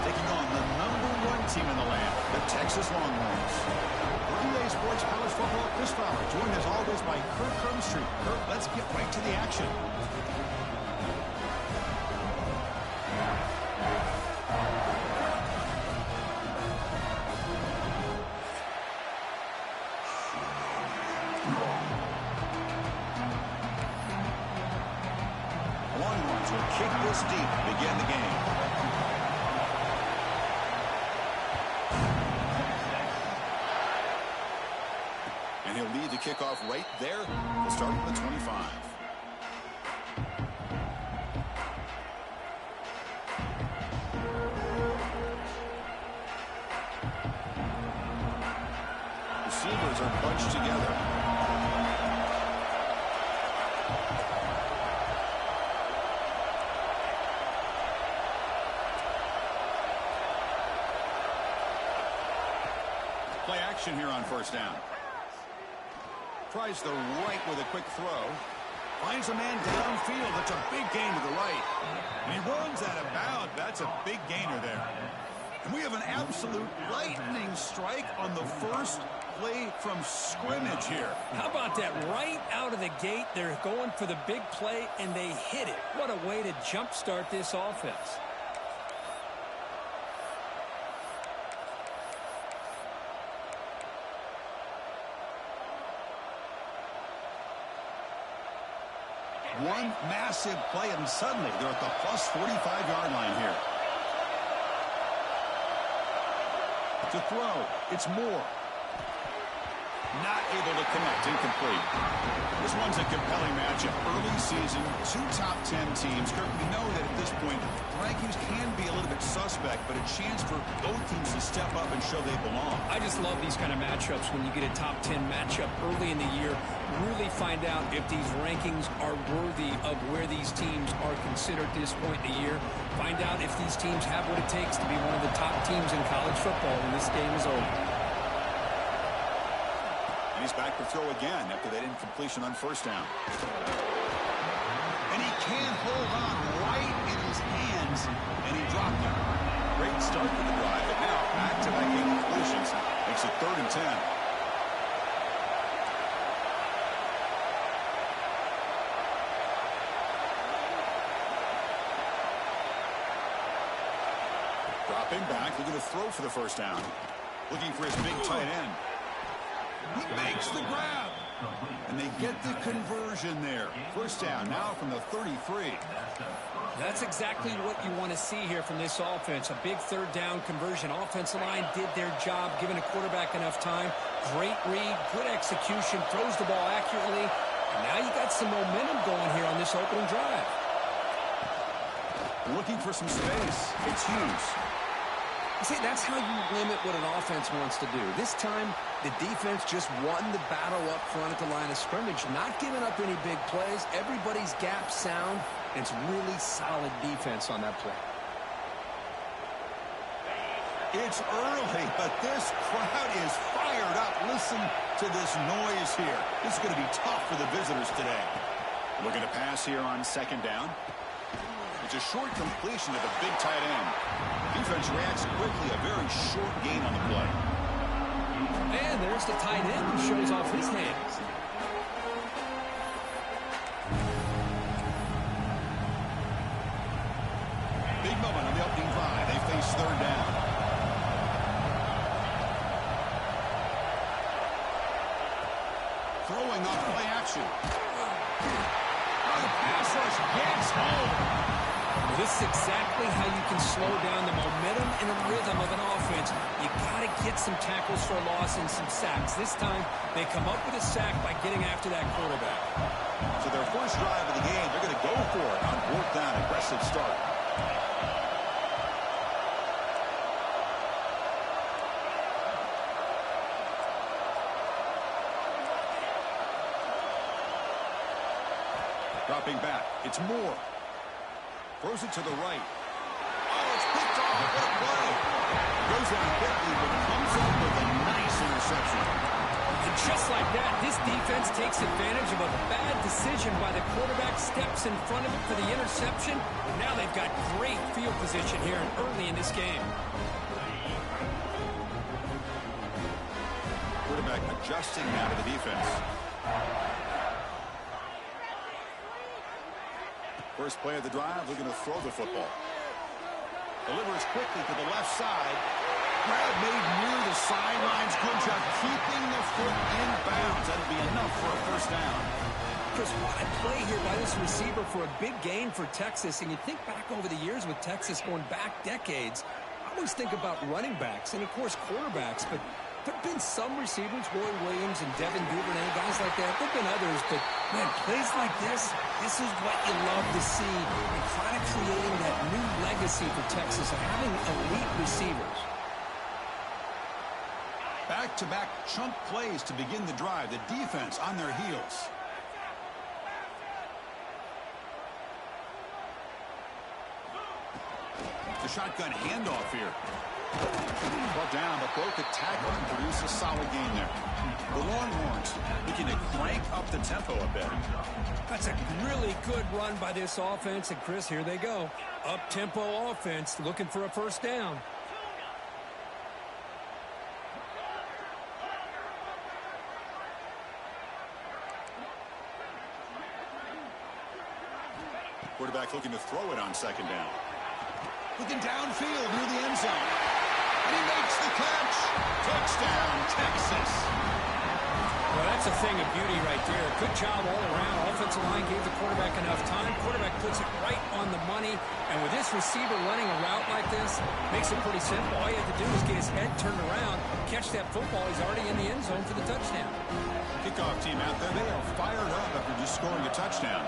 taking on the #1 team in the land, the Texas Longhorns. For EA Sports College Football, Chris Fowler, joined as always by Kirk Herbstreit. Kirk, let's get right to the action. Longhorns will kick this deep to begin the game. And he'll lead the kickoff right there. We'll start with the 25. Receivers are bunched together. Play action here on first down. Tries the right with a quick throw. Finds a man downfield. That's a big gain to the right. And he runs out of bounds. That's a big gainer there. And we have an absolute lightning strike on the first play from scrimmage here. How about that? Right out of the gate, they're going for the big play, and they hit it. What a way to jumpstart this offense. One massive play, and suddenly they're at the plus 45-yard line here. To throw, it's Moore. Not able to connect, incomplete. This one's a compelling matchup. Early season, 2 top 10 teams. Kirk, we know that at this point, rankings can be a little bit suspect, but a chance for both teams to step up and show they belong. I just love these kind of matchups when you get a top 10 matchup early in the year. Really find out if these rankings are worthy of where these teams are considered at this point in the year. Find out if these teams have what it takes to be one of the top teams in college football when this game is over. He's back to throw again after that incompletion on first down. And he can't hold on right in his hands, and he dropped it. Great start to the drive, but now back-to-back incompletions makes it 3rd and 10. Dropping back, looking to throw for the first down. Looking for his big tight end. He makes the grab. And they get the conversion there. First down now from the 33. That's exactly what you want to see here from this offense. A big 3rd down conversion. Offensive line did their job, giving a quarterback enough time. Great read, good execution, throws the ball accurately. And now you got some momentum going here on this opening drive. Looking for some space. It's Hughes. See, that's how you limit what an offense wants to do. This time, the defense just won the battle up front at the line of scrimmage, not giving up any big plays. Everybody's gap sound. It's really solid defense on that play. It's early, but this crowd is fired up. Listen to this noise here. This is going to be tough for the visitors today. Looking to pass here on 2nd down. It's a short completion of a big tight end. Defense reacts quickly, a very short gain on the play. And there's the tight end who shows off his hands. Big moment on the opening drive. They face 3rd down. Throwing off play action. The pass rush gets home. This is exactly how you can slow down the momentum and the rhythm of an offense. You got to get some tackles for a loss and some sacks. This time, they come up with a sack by getting after that quarterback. So their first drive of the game, they're going to go for it on 4th down. Aggressive start. Dropping back. It's Moore. Throws it to the right. Oh, it's picked off. What a play. Goes down quickly, but comes up with a nice interception. And just like that, this defense takes advantage of a bad decision by the quarterback, steps in front of it for the interception. And now they've got great field position here early in this game. Quarterback adjusting now to the defense. First play of the drive, we're going to throw the football. Delivers quickly to the left side. Grab made near the sidelines. Good job keeping the foot in bounds. That'll be enough for a first down. Chris, what a play here by this receiver for a big gain for Texas. And you think back over the years with Texas going back decades, I always think about running backs and, of course, quarterbacks. But there have been some receivers, Roy Williams and Devin Duvernay, guys like that. There have been others, but, man, plays like this is what you love to see. And kind of creating that new legacy for Texas of having elite receivers. Back-to-back chunk plays to begin the drive. The defense on their heels. The shotgun handoff here. Well down, but broke the tackle and produced a solid gain there. The Longhorns looking to crank up the tempo a bit. That's a really good run by this offense. And, Chris, here they go. Up-tempo offense looking for a first down. Quarterback looking to throw it on second down. Looking downfield near the end zone. And he makes the catch. Touchdown, Texas. Well, that's a thing of beauty right there. Good job all around. Offensive line gave the quarterback enough time. Quarterback puts it right on the money. And with this receiver running a route like this, makes it pretty simple. All you have to do is get his head turned around, catch that football. He's already in the end zone for the touchdown. Kickoff team out there. They are fired up after just scoring a touchdown.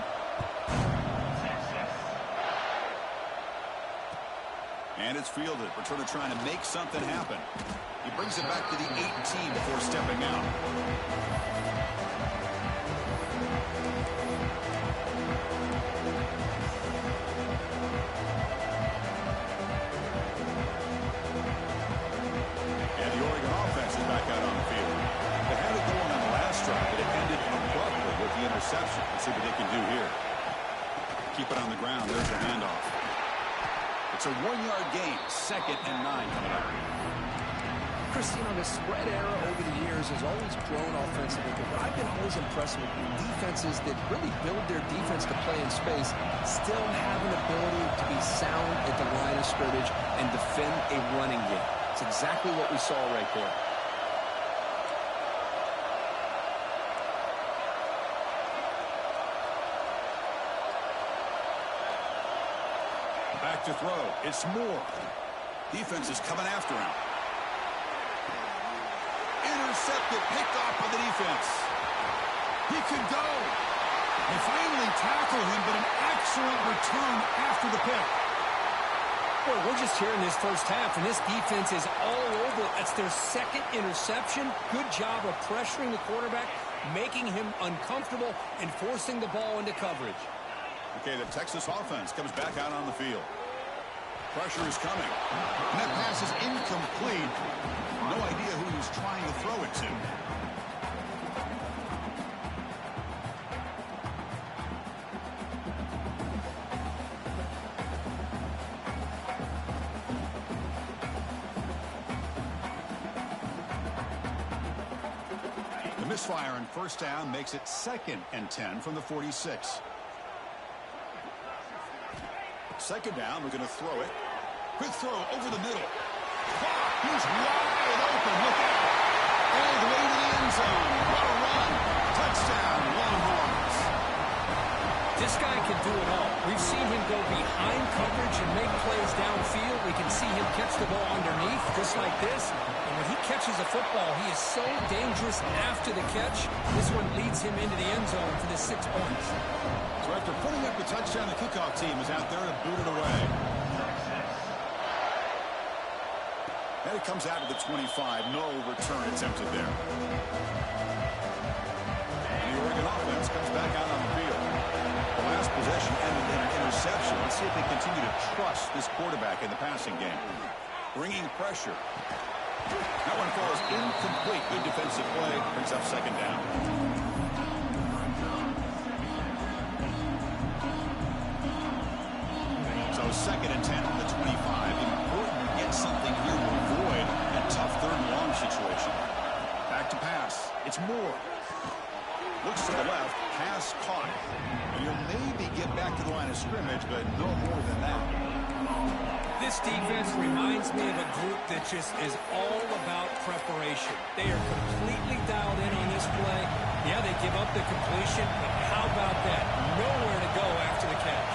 And it's fielded. Returner trying to make something happen. He brings it back to the 18 before stepping out. And the Oregon offense is back out on the field. They had it going on the last drive, but it ended abruptly with the interception. Let's see what they can do here. Keep it on the ground. There's the handoff. It's a 1-yard gain. 2nd and 9 coming up. Chris, you know, the spread era over the years has always grown offensively, but what I've been always impressed with defenses that really build their defense to play in space still have an ability to be sound at the line of scrimmage and defend a running game. It's exactly what we saw right there. Back to throw. It's Moore. Defense is coming after him. Intercepted. Picked off by the defense. He could go. They finally tackle him, but an excellent return after the pick. Boy, we're just here in this first half, and this defense is all over. That's their 2nd interception. Good job of pressuring the quarterback, making him uncomfortable, and forcing the ball into coverage. Okay, the Texas offense comes back out on the field. Pressure is coming. And that pass is incomplete. No idea who he was trying to throw it to. The misfire on first down makes it 2nd and 10 from the 46. 2nd down, we're going to throw it. Quick throw over the middle. He's wide open. Look out. All the way to the end zone. What a run. Touchdown, Longhorns. This guy can do it all. We've seen him go behind coverage and make plays downfield. We can see him catch the ball underneath, just like this. And when he catches a football, he is so dangerous after the catch. This one leads him into the end zone for the 6 points. So after putting up the touchdown, the kickoff team is out there to boot it away. And it comes out to the 25. No return attempted there. And the Oregon offense comes back out on the field. The last possession ended in an interception. Let's see if they continue to trust this quarterback in the passing game. Bringing pressure. That one falls incomplete. Good defensive play. Brings up second down. So second and 10 from the 25. Important to get something here to avoid a tough third and long situation. Back to pass. It's Moore. Looks to the left. Pass caught. You'll maybe get back to the line of scrimmage, but no more than that. This defense reminds me of a group that just is all about preparation. They are completely dialed in on this play. Yeah, they give up the completion, but how about that? Nowhere to go after the catch.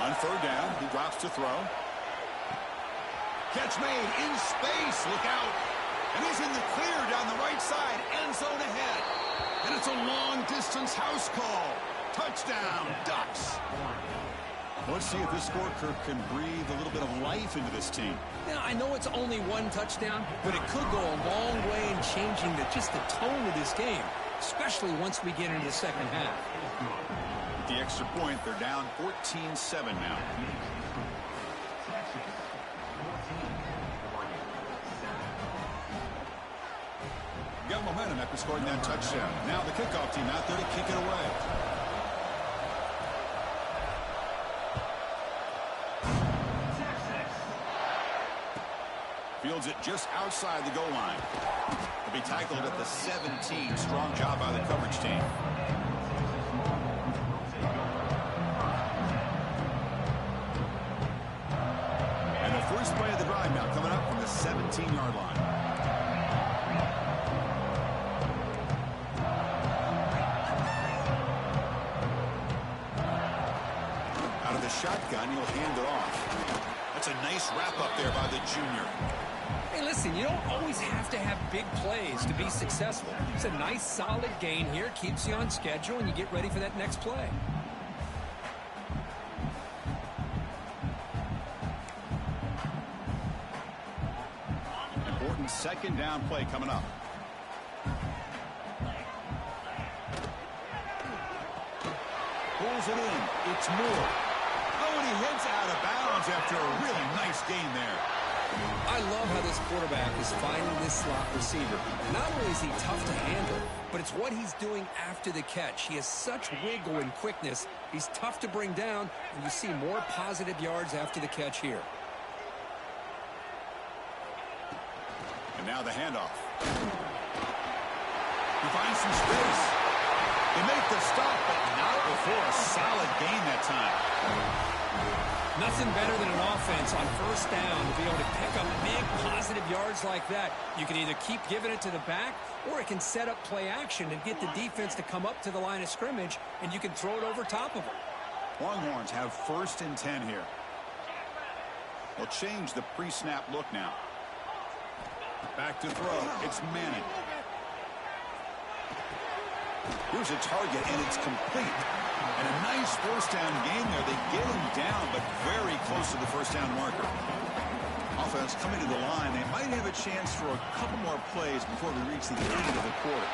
On third down, he drops to throw. Catch made in space. Look out. And he's in the clear down the right side. End zone ahead. And it's a long-distance house call. Touchdown, Ducks. Let's see if this score, Kirk, can breathe a little bit of life into this team. Yeah, I know it's only one touchdown, but it could go a long way in changing just the tone of this game, especially once we get into the second half. With the extra point, they're down 14-7 now. Got momentum after scoring that touchdown. Now the kickoff team out there to kick it away. Fields it just outside the goal line. He'll be tackled at the 17. Strong job by the coverage team. And the first play of the drive now coming up from the 17-yard line. Shotgun, he'll hand it off. That's a nice wrap-up there by the junior. Hey, listen, you don't always have to have big plays to be successful. It's a nice, solid gain here. Keeps you on schedule, and you get ready for that next play. Important second down play coming up. Pulls it in. It's Moore. And he heads out of bounds after a really nice gain there. I love how this quarterback is finding this slot receiver. Not only is he tough to handle, but it's what he's doing after the catch. He has such wiggle and quickness. He's tough to bring down, and you see more positive yards after the catch here. And now the handoff. He finds some space. They make the stop, but not before a solid gain that time. Nothing better than an offense on first down to be able to pick up big positive yards like that. You can either keep giving it to the back, or it can set up play action and get the defense to come up to the line of scrimmage, and you can throw it over top of them. Longhorns have first and 10 here. They'll change the pre-snap look now. Back to throw. It's Manning. Here's a target, and it's complete. And a nice first down game there. They get him down, but very close to the first down marker. Offense coming to the line. They might have a chance for a couple more plays before we reach the end of the quarter.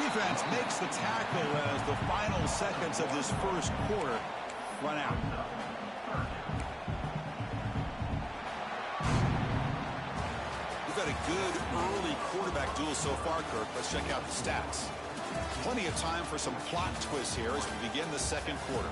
Defense makes the tackle as the final seconds of this first quarter run out. We've got a good early quarterback duel so far, Kirk. Let's check out the stats. Plenty of time for some plot twists here as we begin the second quarter.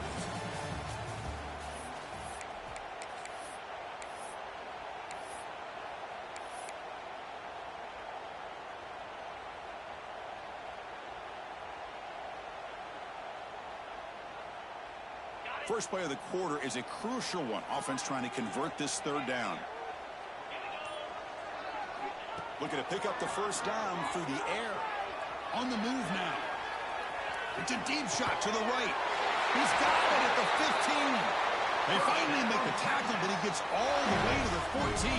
First play of the quarter is a crucial one. Offense trying to convert this third down. Looking to pick up the first down through the air. On the move now. It's a deep shot to the right. He's got it at the 15. They finally make the tackle, but he gets all the way to the 14.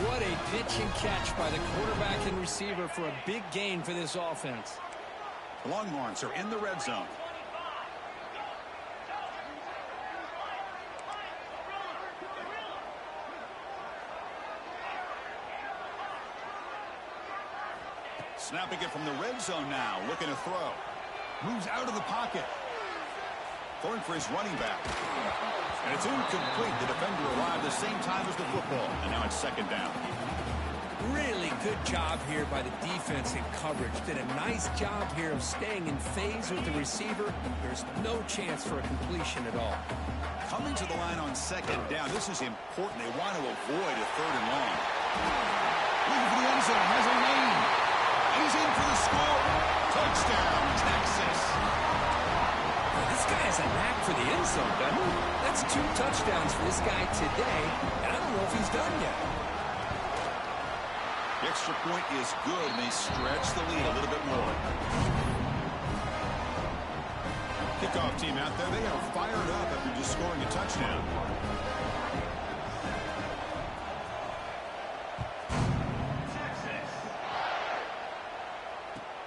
What a pitch and catch by the quarterback and receiver for a big gain for this offense. The Longhorns are in the red zone. Snapping it from the red zone now. Looking to throw. Moves out of the pocket. throwing for his running back. And it's incomplete. The defender arrived the same time as the football. And now it's second down. Really good job here by the defense in coverage. Did a nice job here of staying in phase with the receiver. There's no chance for a completion at all. Coming to the line on second down. This is important. They want to avoid a third and long. Looking for the end zone. Has a lane. He's in for the score. Touchdown, Texas. This guy has a knack for the end zone, doesn't he? That's 2 touchdowns for this guy today, and I don't know if he's done yet. The extra point is good, and they stretch the lead a little bit more. Kickoff team out there, they are fired up after just scoring a touchdown.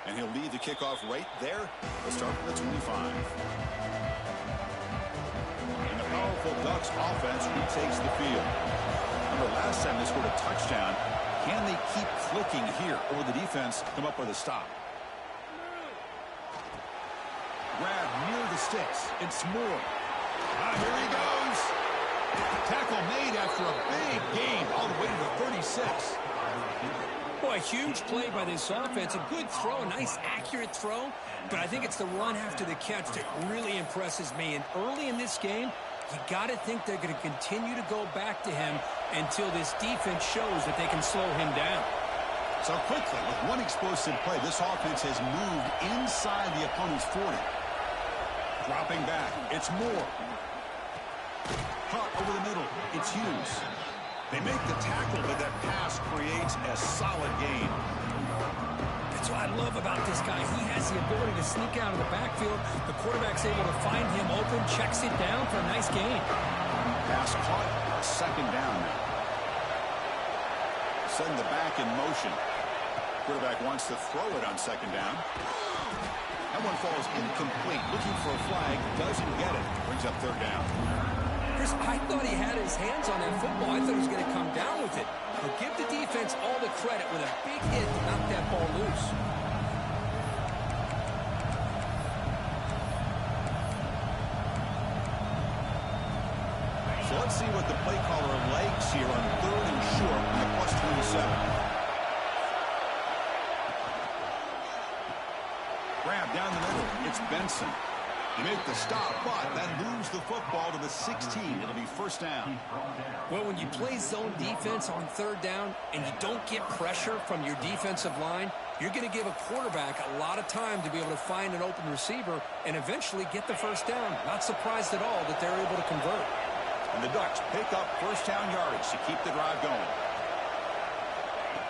And he'll lead the kickoff right there. They'll start from the 25. And the powerful Ducks offense retakes the field. Remember, last time they scored a touchdown. Can they keep clicking here, or will the defense come up with a stop? Grab near the sticks. It's Moore. Here he goes. Tackle made after a big gain all the way to the 36. Boy, huge play by this offense. A good throw, a nice accurate throw. But I think it's the run after the catch that really impresses me. And early in this game, you got to think they're going to continue to go back to him until this defense shows that they can slow him down. So quickly, with one explosive play, this offense has moved inside the opponent's 40. Dropping back, it's Moore. Caught over the middle, it's Hughes. They make the tackle, but that pass creates a solid gain. That's what I love about this guy. He has the ability to sneak out of the backfield. The quarterback's able to find him open, checks it down for a nice gain. Pass caught, second down now. Send the back in motion. Quarterback wants to throw it on second down. That one falls incomplete. Looking for a flag, doesn't get it. Brings up third down. Chris, I thought he had his hands on that football. I thought he was going to come down with it. But give the defense all the credit with a big hit to knock that ball loose. So let's see what the play caller likes here on third and short on the plus 27. Grab down the middle. It's Benson. They make the stop, but then lose the football to the 16. It'll be first down. Well, when you play zone defense on third down and you don't get pressure from your defensive line, you're going to give a quarterback a lot of time to be able to find an open receiver and eventually get the first down. Not surprised at all that they're able to convert. And the Ducks pick up first down yardage to keep the drive going.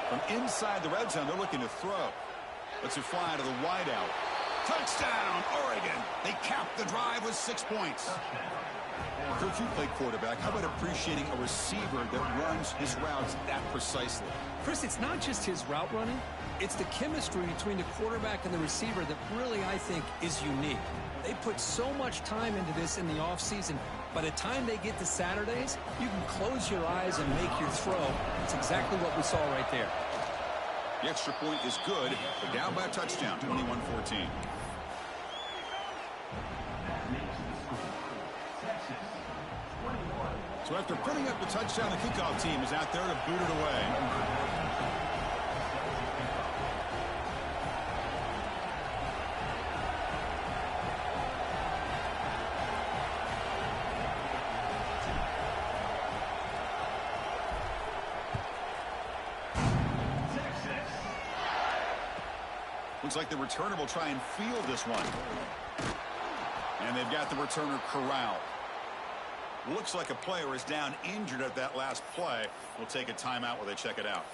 From inside the red zone, they're looking to throw. Lets it fly to the wideout. Touchdown, Oregon. They cap the drive with 6 points. Coach, you play quarterback. How about appreciating a receiver that runs his routes that precisely? Chris, it's not just his route running. It's the chemistry between the quarterback and the receiver that really, I think, is unique. They put so much time into this in the offseason. By the time they get to Saturdays, you can close your eyes and make your throw. It's exactly what we saw right there. The extra point is good. They're down by a touchdown, 21-14. So after putting up the touchdown, the kickoff team is out there to boot it away. Looks like the returner will try and field this one. And they've got the returner corralled. Looks like a player is down injured at that last play. We'll take a timeout while they check it out.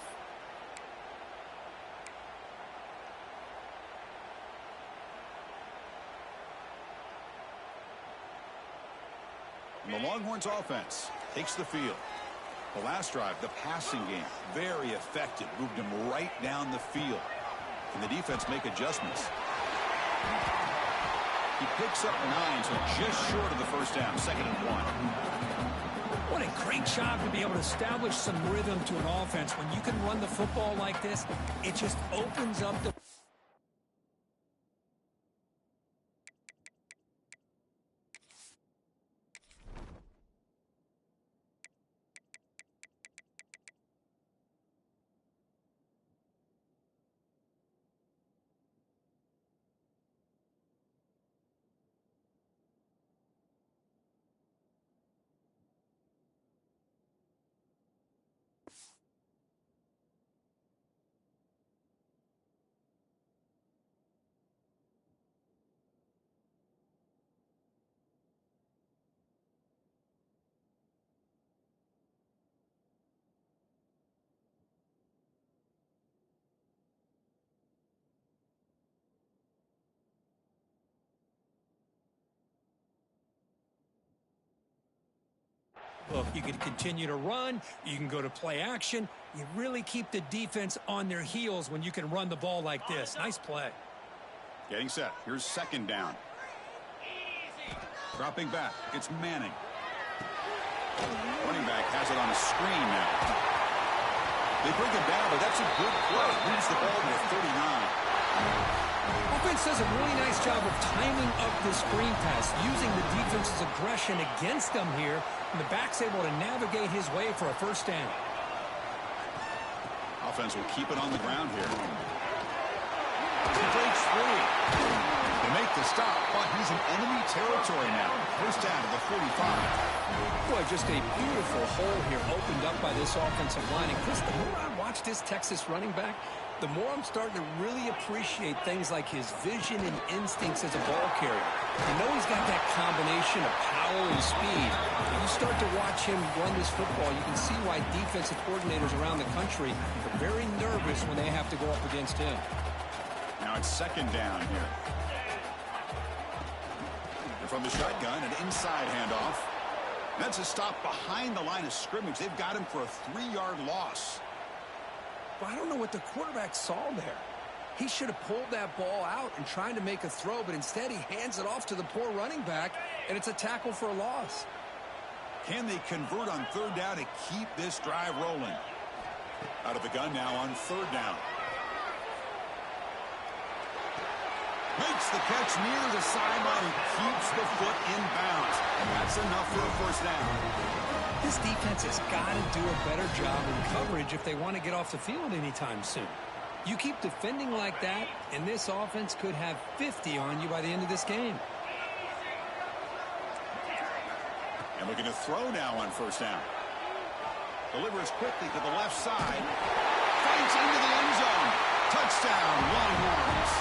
And the Longhorns offense takes the field. The last drive, the passing game, very effective. Moved them right down the field. And the defense make adjustments. He picks up 9, so just short of the first down, 2nd and 1. What a great job to be able to establish some rhythm to an offense. When you can run the football like this, it just opens up the Look, you can continue to run. You can go to play action. You really keep the defense on their heels when you can run the ball like this. Nice play. Getting set. Here's second down. Dropping back. It's Manning. Running back has it on a screen now. They bring him down, but that's a good play. Moves the ball to the 39. Offense does a really nice job of timing up this screen pass, using the defense's aggression against them here, and the back's able to navigate his way for a first down. Offense will keep it on the ground here. He breaks free. They make the stop, but he's in enemy territory now. First down to the 45. Boy, just a beautiful hole here opened up by this offensive line. And Chris, the more I watch this Texas running back, the more I'm starting to really appreciate things like his vision and instincts as a ball carrier. You know he's got that combination of power and speed. When you start to watch him run this football, you can see why defensive coordinators around the country are very nervous when they have to go up against him. Now it's second down here. And from the shotgun, an inside handoff. That's a stop behind the line of scrimmage. They've got him for a 3-yard loss. But I don't know what the quarterback saw there. He should have pulled that ball out and tried to make a throw, but instead he hands it off to the poor running back, and it's a tackle for a loss. Can they convert on third down to keep this drive rolling? Out of the gun now on third down. Makes the catch near the sideline and keeps the foot in bounds. And that's enough for a first down. This defense has got to do a better job in coverage if they want to get off the field anytime soon. You keep defending like that, and this offense could have 50 on you by the end of this game. And looking to throw now on first down. Delivers quickly to the left side. Fights into the end zone. Touchdown, Longhorns.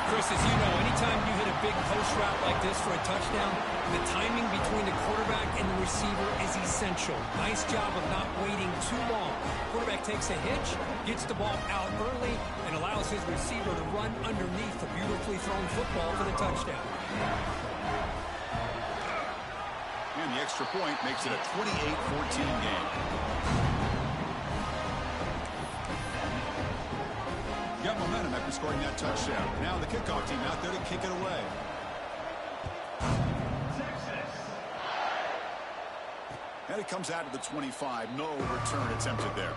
Chris, as you know, anytime you hit a big post route like this for a touchdown, the timing between the quarterback and the receiver is essential. Nice job of not waiting too long. Quarterback takes a hitch, gets the ball out early, and allows his receiver to run underneath the beautifully thrown football for the touchdown. And the extra point makes it a 28-14 game. Got momentum after scoring that touchdown. Now the kickoff team out there to kick it away. And it comes out to the 25. No return attempted there.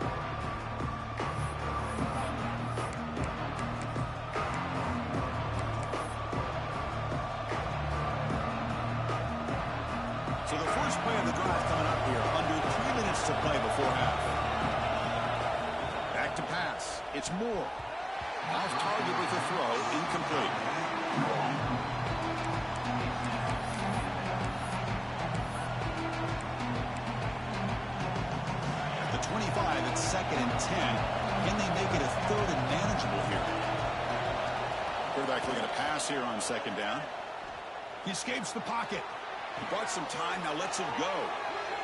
So the first play of the drive coming up here. Under 3 minutes to play before half. Back to pass. It's Moore. Off target with a throw, incomplete. At the 25, it's second and 10. Can they make it a third and manageable here? Quarterback looking to pass here on second down. He escapes the pocket. He bought some time, now lets him go.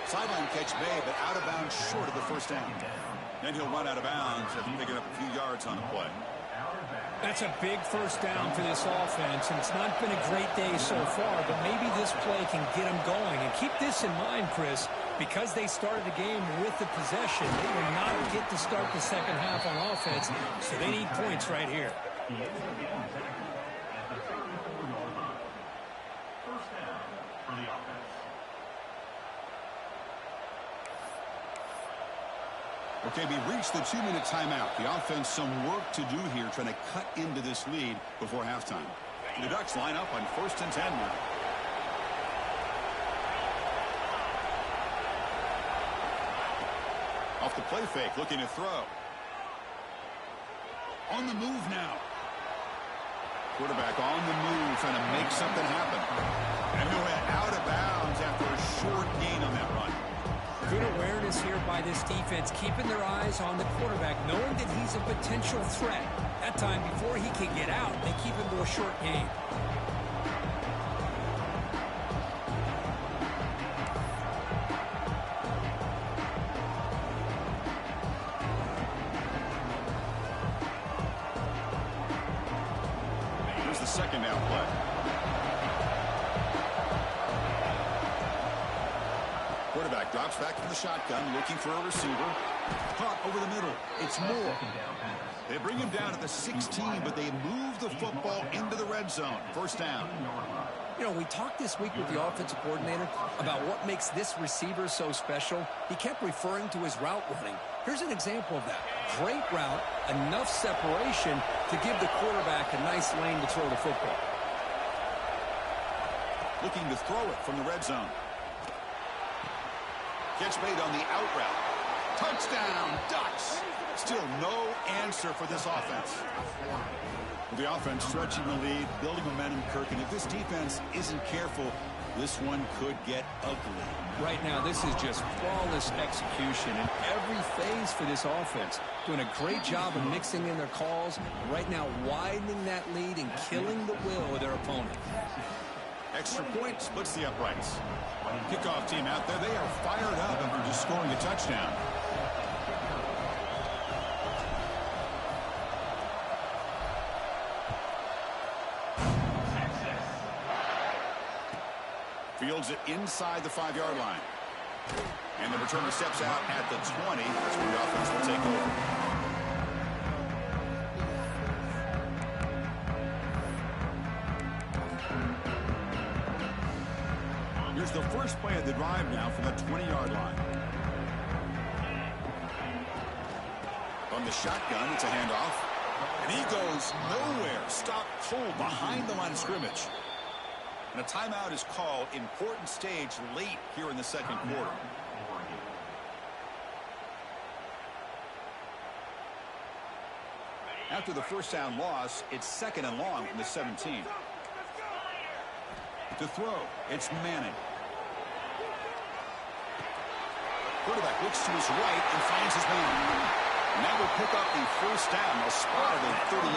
Sideline catch made, but out of bounds short of the first down. Then he'll run out of bounds after picking up a few yards on the play. That's a big first down for this offense, and it's not been a great day so far, but maybe this play can get them going. And keep this in mind, Chris, because they started the game with the possession, they will not get to start the second half on offense, so they need points right here. Okay, we reached the 2-minute timeout. The offense some work to do here, trying to cut into this lead before halftime. The Ducks line up on 1st and 10 now. Off the play fake, looking to throw. On the move now. Quarterback on the move, trying to make something happen. And he'll head out of bounds after a short gain on that run. Good awareness here by this defense, keeping their eyes on the quarterback, knowing that he's a potential threat. That time, before he can get out, they keep him to a short gain. Here's the second down play. Quarterback drops back from the shotgun, looking for a receiver. Caught over the middle. It's Moore. They bring him down at the 16, but they move the football into the red zone. First down. You know, we talked this week with the offensive coordinator about what makes this receiver so special. He kept referring to his route running. Here's an example of that. Great route, enough separation to give the quarterback a nice lane to throw the football. Looking to throw it from the red zone. Catch made on the out route. Touchdown, Ducks. Still no answer for this offense. The offense stretching the lead, building momentum, Kirk. And if this defense isn't careful, this one could get ugly. Right now, this is just flawless execution in every phase for this offense. Doing a great job of mixing in their calls. Right now, widening that lead and killing the will of their opponent. Extra point splits the uprights. Kickoff team out there. They are fired up after just scoring a touchdown. Fields it inside the 5-yard line. And the returner steps out at the 20. That's where the offense will take over. Here's the first play of the drive now from the 20-yard line. On the shotgun, it's a handoff. And he goes nowhere. Stop cold behind the line of scrimmage. And a timeout is called. Important stage late here in the second quarter. After the first down loss, it's second and long from the 17. To throw, it's Manning. Quarterback looks to his right and finds his man. And that will pick up the first down. A spot at the 38.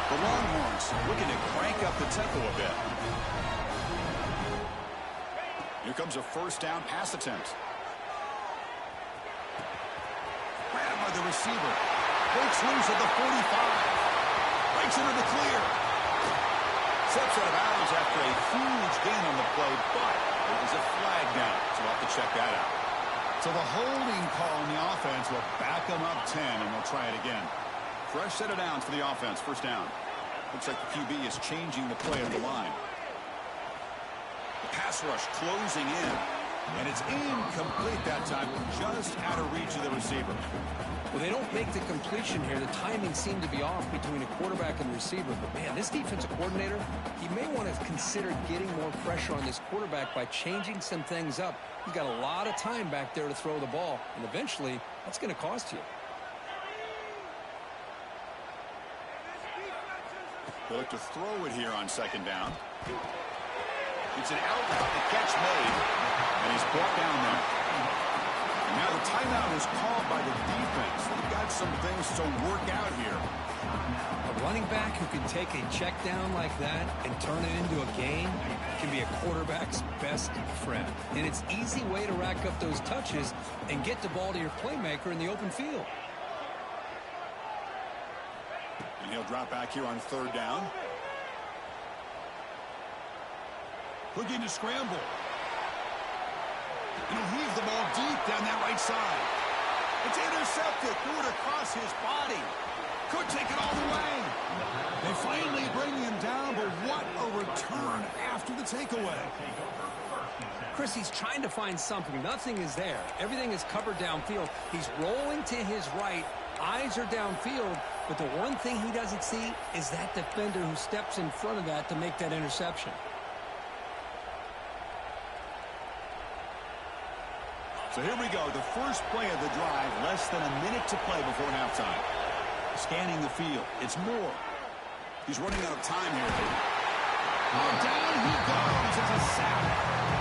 The Longhorns looking to crank up the tempo a bit. Here comes a first down pass attempt. Grabbed by the receiver. Breaks loose at the 45. Breaks into the clear. Steps out of bounds after a huge gain on the play, but it was a flag down, so we'll have to check that out. So the holding call on the offense will back them up 10, and they'll try it again. Fresh set of downs for the offense. First down. Looks like the QB is changing the play of the line. The pass rush closing in. And it's incomplete that time. Just out of reach of the receiver. Well, they don't make the completion here. The timing seemed to be off between a quarterback and receiver. But, man, this defensive coordinator, he may want to consider getting more pressure on this quarterback by changing some things up. He's got a lot of time back there to throw the ball. And eventually, that's going to cost you. They look to throw it here on second down. It's an out route. The catch made. And he's brought down there. And now the timeout is called by the defense. They've got some things to work out here. A running back who can take a check down like that and turn it into a gain can be a quarterback's best friend. And it's an easy way to rack up those touches and get the ball to your playmaker in the open field. And he'll drop back here on third down. Looking to scramble. And he'll heave the ball deep down that right side. It's intercepted. Threw it across his body. Could take it all the way. They finally bring him down, but what a return after the takeaway. Chris, he's trying to find something. Nothing is there. Everything is covered downfield. He's rolling to his right. Eyes are downfield. But the one thing he doesn't see is that defender who steps in front of that to make that interception. So here we go, the first play of the drive, less than a minute to play before halftime. Scanning the field, it's Moore. He's running out of time here. Oh, down he goes, it's a sack.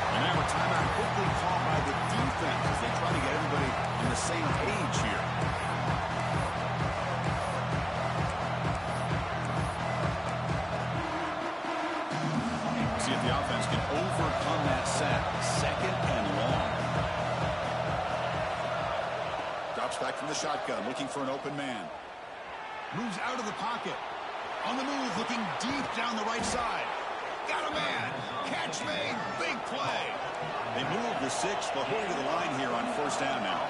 And now a timeout quickly called by the defense as they try to get everybody on the same page here. See if the offense can overcome that sack. Second and long. Back from the shotgun, looking for an open man. Moves out of the pocket. On the move, looking deep down the right side. Got a man. Catch made. Big play. They move the 6, but going to the line here on first down now.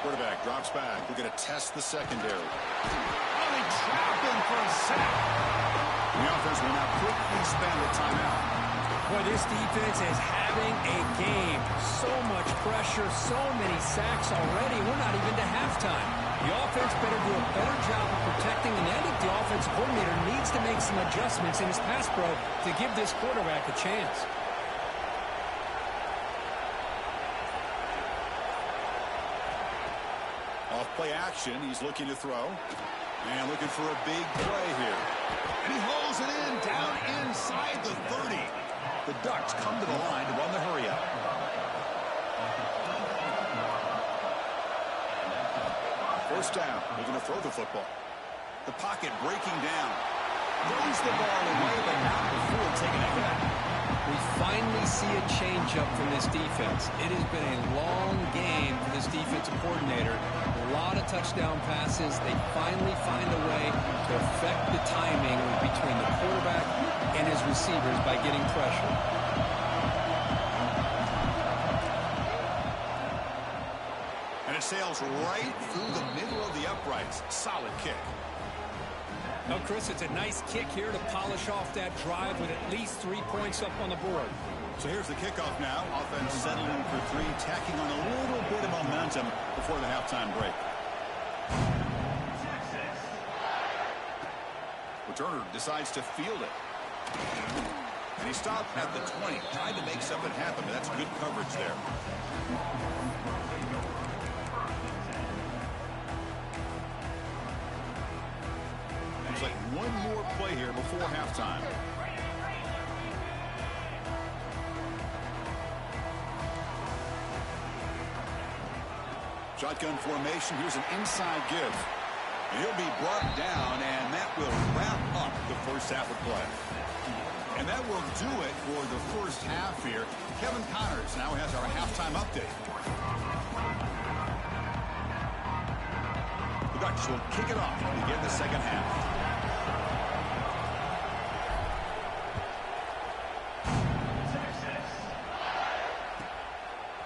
Quarterback drops back. We're going to test the secondary. Oh, they trap him for a sack. The offense will now quickly spend a timeout. Boy, this defense is having a game. So much pressure, so many sacks already. We're not even to halftime. The offense better do a better job of protecting, and I think the offensive coordinator needs to make some adjustments in his pass pro to give this quarterback a chance. Off play action, he's looking to throw. And looking for a big play here. And he hauls it in, down inside the 30. The Ducks come to the line to run the hurry up. First down, they're going to throw the football. The pocket breaking down. Throws the ball away, but not before taking a hit. We finally see a change-up from this defense. It has been a long game for this defensive coordinator. A lot of touchdown passes. They finally find a way to affect the timing between the quarterback and his receivers by getting pressure. And it sails right through the middle of the uprights. Solid kick. Well, Chris, it's a nice kick here to polish off that drive with at least 3 points up on the board. So here's the kickoff now. Offense settling for 3, tacking on a little bit of momentum before the halftime break. Returner decides to field it. And he stopped at the 20, trying to make something happen, but that's good coverage there. There's like one more play here before halftime. Shotgun formation. Here's an inside give. He'll be brought down, and that will wrap up the first half of play. And that will do it for the first half here. Kevin Connors now has our halftime update. The Ducks will kick it off to begin the second half.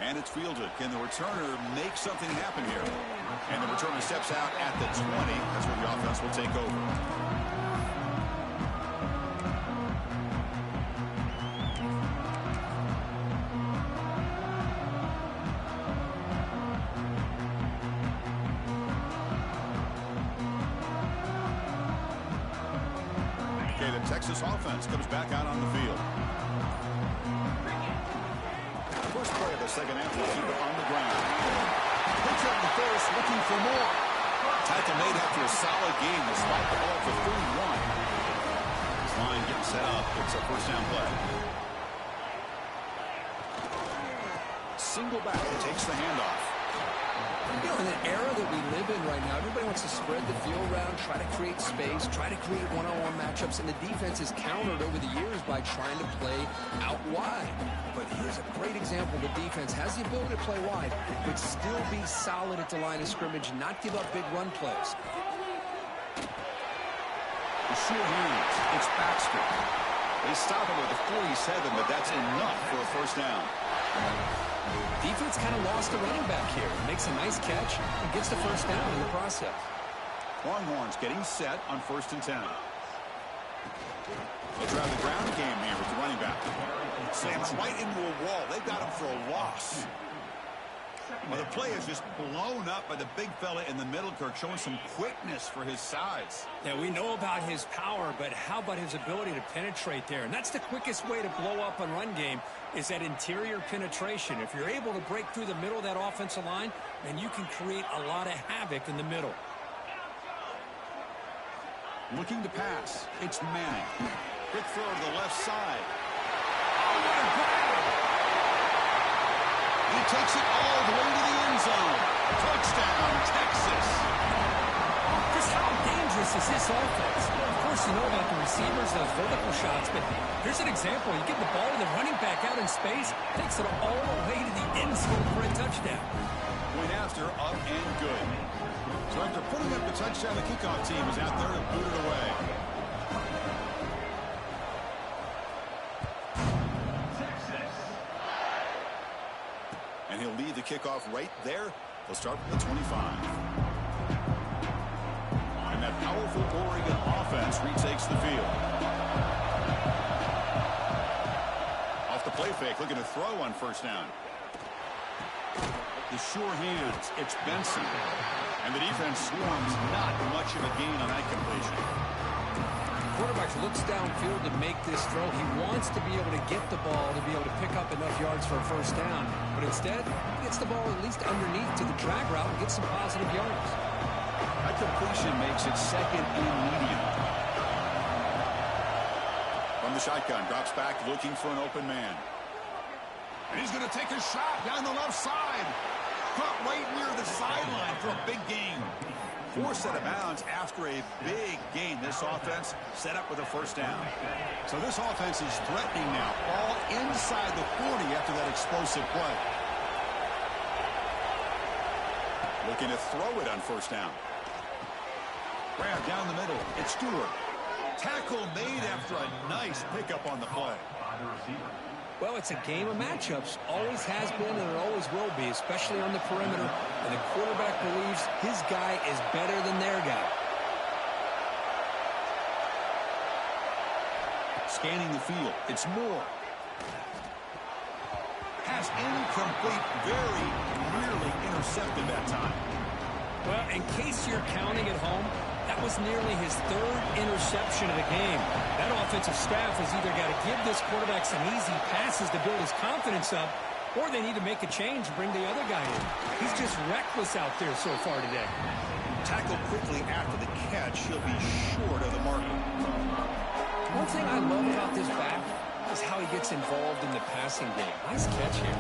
And it's fielded. Can the returner make something happen here? And the returner steps out at the 20. That's where the offense will take over. Okay, the Texas offense comes back out on the field. First play of the second half will keep it on the ground. Pitcher at the first, looking for more. Tackle made after a solid game despite the ball for 31. This line getting set up. It's a first down play. Single back takes the handoff. You know, in the era that we live in right now, everybody wants to spread the field around, try to create space, try to create one-on-one matchups, and the defense is countered over the years by trying to play out wide. But here's a great example. The defense has the ability to play wide, but still be solid at the line of scrimmage, not give up big run plays. The sure hands. It's Baxter. They stop him at the 47, but that's enough for a first down. Defense kind of lost a running back here. Makes a nice catch and gets the first down in the process. Longhorns getting set on 1st and 10. They'll try the ground game here with the running back. Slams right into a wall. They've got him for a loss. Well, the play is just blown up by the big fella in the middle, Kirk, showing some quickness for his size. Yeah, we know about his power, but how about his ability to penetrate there? And that's the quickest way to blow up a run game is that interior penetration. If you're able to break through the middle of that offensive line, then you can create a lot of havoc in the middle. Looking to pass. It's Manning. Quick throw to the left side. Oh, what a grab! He takes it all the way to the end zone. Touchdown, Texas. Just how dangerous is this offense? Of course, you know about the receivers, those vertical shots, but here's an example. You get the ball to the running back out in space, takes it all the way to the end zone for a touchdown. Point after, up and good. So after putting up the touchdown, the kickoff team is out there to boot it away. And he'll lead the kickoff right there. He'll start with the 25. And that powerful Oregon offense retakes the field. Off the play fake, looking to throw on first down. The sure hands, it's Benson. And the defense swarms, not much of a gain on that completion. Quarterback looks downfield to make this throw. He wants to be able to get the ball to be able to pick up enough yards for a first down. But instead, he gets the ball at least underneath to the drag route and gets some positive yards. That completion makes it second and medium. From the shotgun, drops back looking for an open man. And he's going to take a shot down the left side. Caught right near the sideline for a big gain. Forced out of bounds after a big gain. This offense set up with a first down. So this offense is threatening now. All inside the 40 after that explosive play. Looking to throw it on first down. Grab down the middle. It's Stewart. Tackle made after a nice pickup on the play. Well, it's a game of matchups. Always has been and it always will be, especially on the perimeter. And the quarterback believes his guy is better than their guy. Scanning the field. It's Moore. Pass incomplete. Very nearly intercepted that time. Well, in case you're counting at home, that was nearly his third interception of the game. That offensive staff has either got to give this quarterback some easy passes to build his confidence up, or they need to make a change and bring the other guy in. He's just reckless out there so far today. Tackled quickly after the catch. He'll be short of the marker. One thing I love about this back is how he gets involved in the passing game. Nice catch here.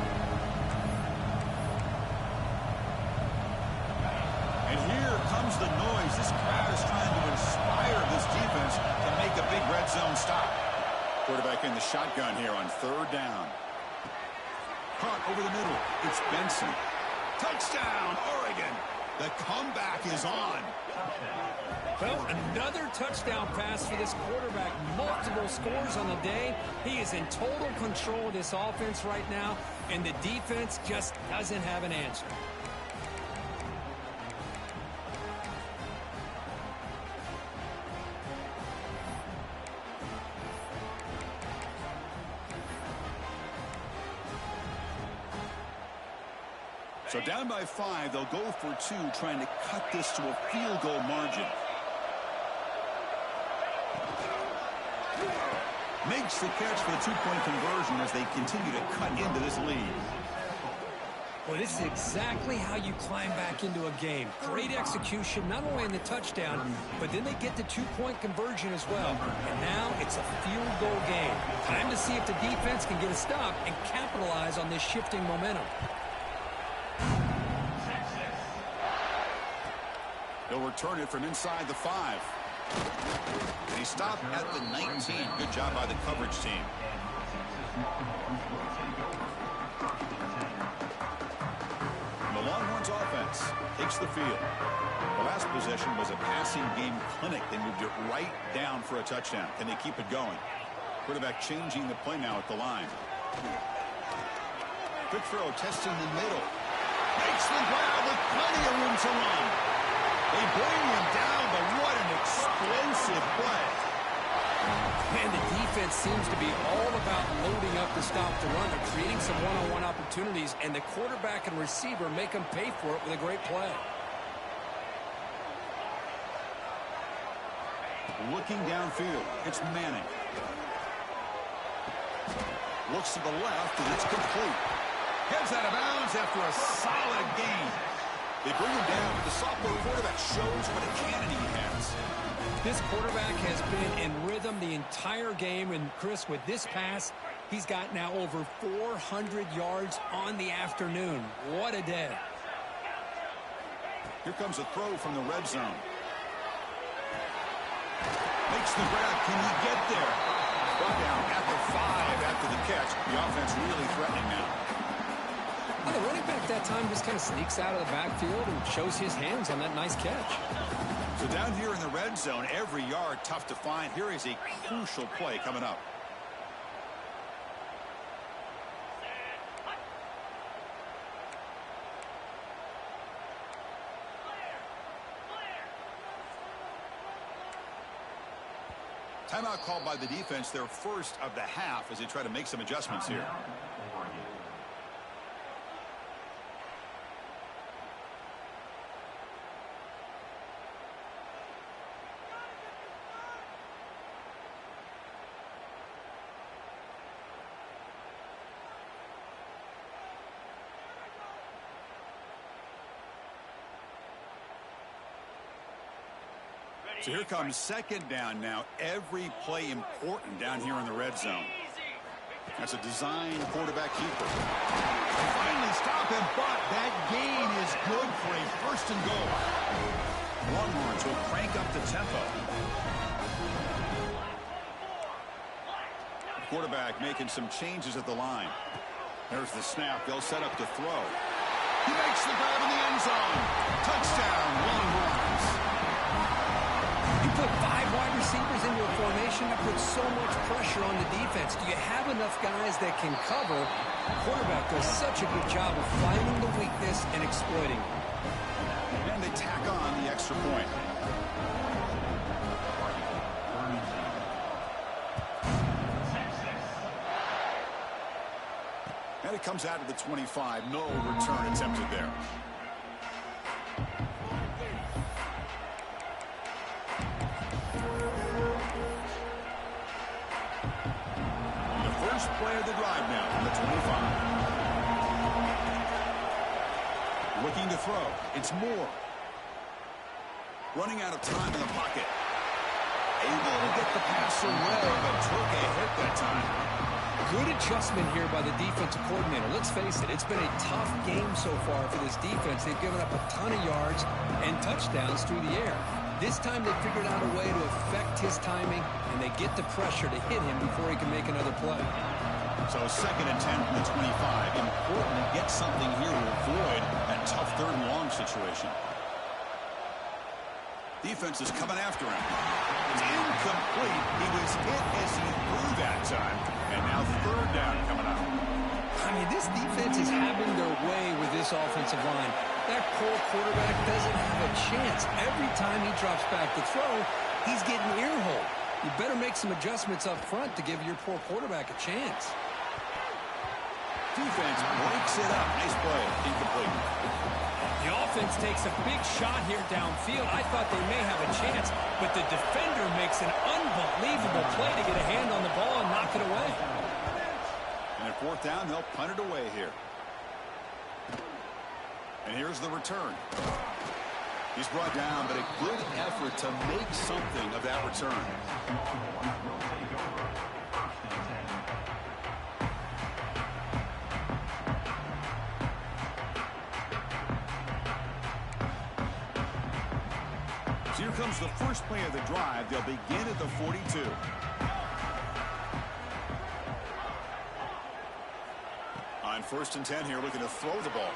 And here comes the noise. This crowd is trying to inspire this defense to make a big red zone stop. Quarterback in the shotgun here on third down. Caught over the middle. It's Benson. Touchdown, Oregon. The comeback is on. Well, another touchdown pass for this quarterback. Multiple scores on the day. He is in total control of this offense right now, and the defense just doesn't have an answer. So down by 5, they'll go for 2, trying to cut this to a field goal margin. Makes the catch for the 2-point conversion as they continue to cut into this lead. Well, this is exactly how you climb back into a game. Great execution, not only in the touchdown, but then they get the 2-point conversion as well. And now it's a field goal game. Time to see if the defense can get a stop and capitalize on this shifting momentum. They'll return it from inside the 5. And he stopped at the 19. Good job by the coverage team. And the Longhorns offense takes the field. The last possession was a passing game clinic. They moved it right down for a touchdown. Can they keep it going? Quarterback changing the play now at the line. Quick throw, testing the middle. Makes the grab with plenty of room to run. They bring him down, but what an explosive play. And the defense seems to be all about loading up to stop the run. They're creating some one-on-one opportunities, and the quarterback and receiver make them pay for it with a great play. Looking downfield, it's Manning. Looks to the left, and it's complete. Heads out of bounds after a solid gain. They bring him down, but the sophomore quarterback shows what a cannon he has. This quarterback has been in rhythm the entire game, and Chris, with this pass, he's got now over 400 yards on the afternoon. What a day. Here comes a throw from the red zone. Makes the grab. Can he get there? Brought down at the 5 after the catch. The offense really threatening now. Well, the running back that time just kind of sneaks out of the backfield and shows his hands on that nice catch. So down here in the red zone, every yard tough to find. Here is a crucial play coming up. Timeout called by the defense, their first of the half, as they try to make some adjustments here. So here comes second down now. Every play important down here in the red zone. That's a design quarterback keeper. They finally stop him, but that gain is good for a first and goal. Longhorns will crank up the tempo. Quarterback making some changes at the line. There's the snap. They'll set up to throw. He makes the grab in the end zone. Touchdown, Longhorns. You put 5 wide receivers into a formation that puts so much pressure on the defense. Do you have enough guys that can cover? The quarterback does such a good job of finding the weakness and exploiting it. And they tack on the extra point. And it comes out of the 25. No return attempted there. Play of the drive now from the 25. Looking to throw. It's Moore. Running out of time in the pocket. Able to get the pass away, but took a hit that time. Good adjustment here by the defensive coordinator. Let's face it, it's been a tough game so far for this defense. They've given up a ton of yards and touchdowns through the air. This time they figured out a way to affect his timing, and they get the pressure to hit him before he can make another play. So 2nd and 10 from the 25. Important to get something here to avoid that tough 3rd and long situation. Defense is coming after him. It's incomplete. He was hit as he threw that time. And now 3rd down coming up. I mean, this defense is having their way with this offensive line. That poor quarterback doesn't have a chance. Every time he drops back to throw, he's getting ear-holed. You better make some adjustments up front to give your poor quarterback a chance. Defense breaks it up. Nice play. Incomplete. The offense takes a big shot here downfield. I thought they may have a chance, but the defender makes an unbelievable play to get a hand on the ball and knock it away. And at 4th down, they'll punt it away here. And here's the return. He's brought down, but a good effort to make something of that return. So here comes the first play of the drive. They'll begin at the 42. On 1st and 10 here, looking to throw the ball.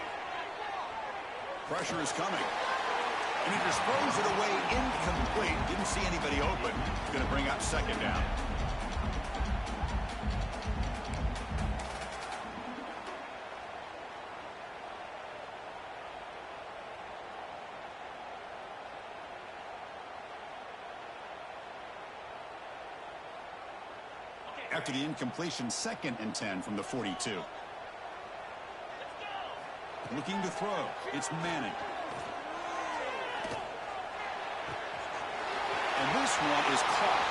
Pressure is coming. And he just throws it away incomplete. Didn't see anybody open. It's going to bring up 2nd down. After the incompletion, 2nd and 10 from the 42. Looking to throw. It's Manning. And this one is caught.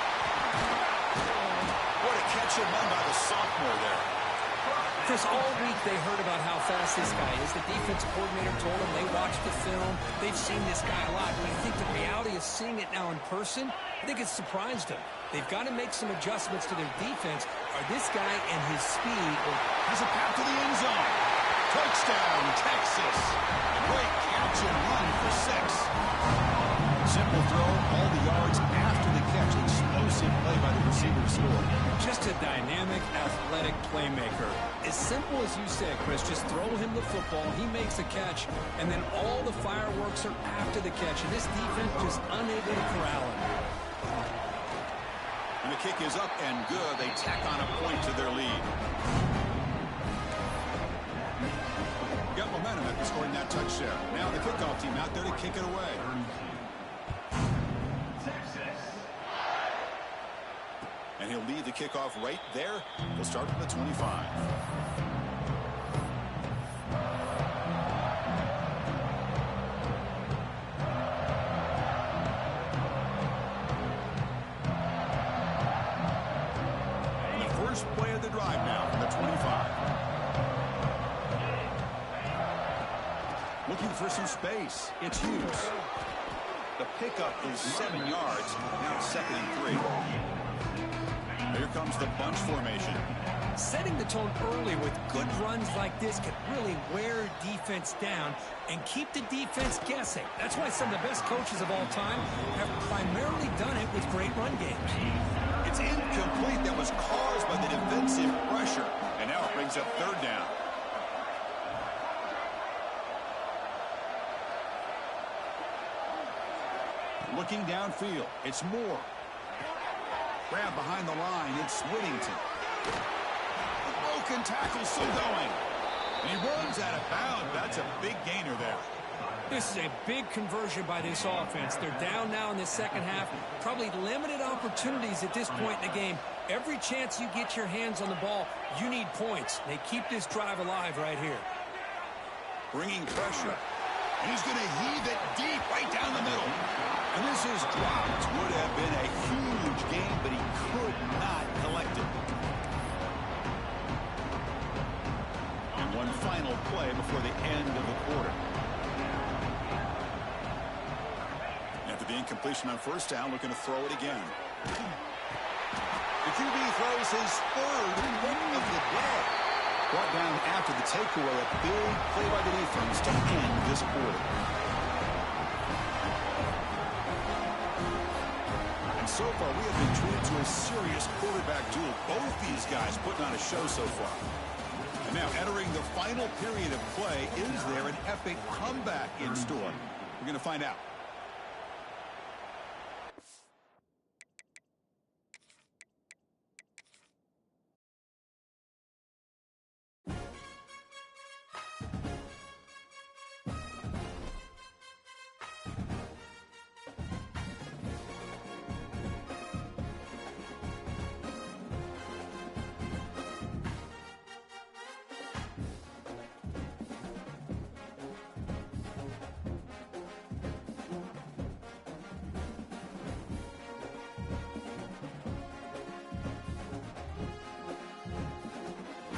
What a catch and run by the sophomore there. Chris, all week they heard about how fast this guy is. The defensive coordinator told them they watched the film. They've seen this guy a lot. But I think the reality of seeing it now in person, I think it's surprised them. They've got to make some adjustments to their defense. Are this guy and his speed has a path to the end zone. Touchdown, Texas. Great catch and run for 6. Simple throw, all the yards after the catch. Explosive play by the receiver to score. Just a dynamic, athletic playmaker. As simple as you said, Chris, just throw him the football, he makes a catch, and then all the fireworks are after the catch. And this defense just unable to corral him. And the kick is up and good. They tack on a point to their lead. Got momentum after scoring that touchdown. Now the kickoff team out there to kick it away. And he'll lead the kickoff right there. He'll start from the 25. And the first play of the drive now from the 25. Looking for some space. It's Hughes. The pickup is 7 yards. Now it's 2nd and 3. Here comes the bunch formation. Setting the tone early with good runs like this can really wear defense down and keep the defense guessing. That's why some of the best coaches of all time have primarily done it with great run games. It's incomplete. That was caused by the defensive pressure. And now it brings up 3rd down. Looking downfield, it's Moore. Grab behind the line, it's Whittington. The broken tackle still going. And he runs out of bounds. That's a big gainer there. This is a big conversion by this offense. They're down now in the second half. Probably limited opportunities at this point in the game. Every chance you get your hands on the ball, you need points. They keep this drive alive right here. Bringing pressure. And he's going to heave it deep right down the middle. And this is dropped. Would have been a huge game, but he could not collect it. And one final play before the end of the quarter. After the incompletion on 1st down, looking to throw it again. The QB throws his 3rd pick of the day. Brought down after the takeaway, a big play by the defense to end this quarter. And so far, we have been treated to a serious quarterback duel. Both these guys putting on a show so far. And now entering the final period of play, is there an epic comeback in store? We're going to find out.